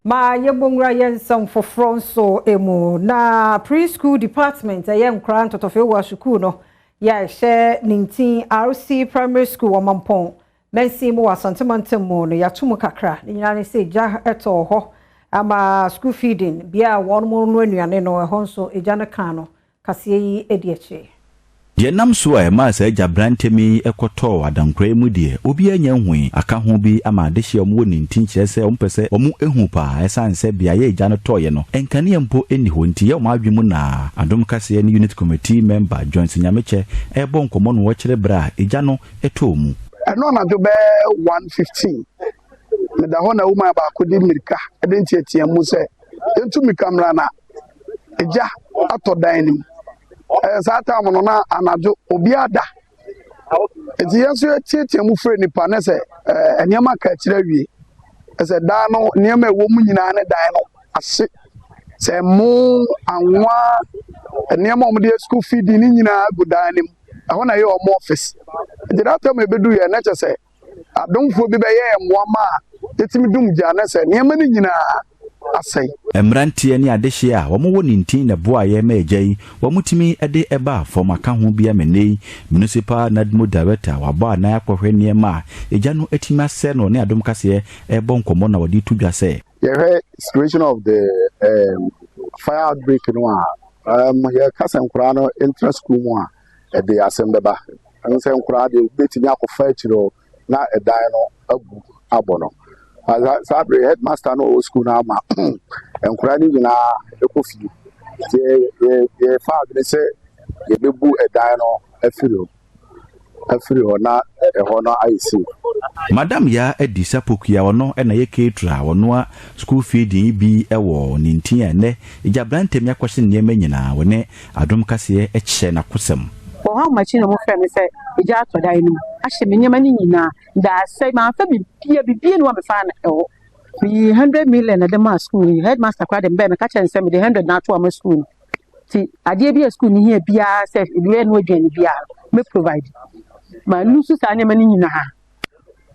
Ma yebongra yensan for Fronso emu na preschool department ayem kran totofe wa school no ya share Ninting RC primary school Wamampon mensi mo Asante mo no ya tumu kakra nyina ne se ja eto ho ama school feeding bia won mo no anuane no ho nso eja ne kan no Kasee yi edieche Ye nam so a ma sa Agya Brantemi ekoto adankra mu de obi anya hwen aka ho bi ama de hye omwo Ninting kyerese ompese omu ehu pa esanse bia ye Agya no toye no enkane mpo eni ho nti ye omadwemu na Adom Kasee ni unit committee member Johnson Nyameche ebo nkomo no wo kire bra Agya no eto mu eno na do be 115 me da ho na uma ba ko di mirika e den tietia mu se entu mikamra na Agya atodan ni Sata mono na anajo obi ada enti yeso tietia mu fre nipa na se eniema ka kire wie ese da no niema ewo mu nyina ne dan no ase se mu anwa eniema omde school feed ni nyina gudan nim aho na ye omo office enti da tam ebedu ye na che se adomfo bi be ye moama tetimi dum gya na se niema ni nyina asai emrantie ni adehye a wo Ninting na boa ye ma Agya womutimi ede eba for maka ho bia menei municipal nadmo director waba na akohwe niema Agya no atimi ase no ne Adom Kasee ebo nkomo na wadi tudwa se ye situation of the fire outbreak no ye kasa nkura no interest school mu a ede asembeba anse nkura de betimi akofa chiro na edan no agu abono Sabre headmaster no school na ma enkurani nyina ekofi ye fa adre se ye bebu edan no afiri na ho no aisi Madam ya edisa pokuya wono na ye ketra wono school feeding bi ewo Ninting ene Agya Brantemi akwhye niema nyina wone Adom Kasee eche na kosem for how much no mo frɛ me sɛ Agya atodan no ahye me nyema ni nyina da sɛ ma fa bibie no me fa na ɛwo 100 million na dem school headmaster kwa dem be me ka kyɛn sɛ me de 100 na to am school ti adeɛ bi a school ni hia bia sɛ ebi no adwani bia me provide ma lusu sa nyema ni nyina ha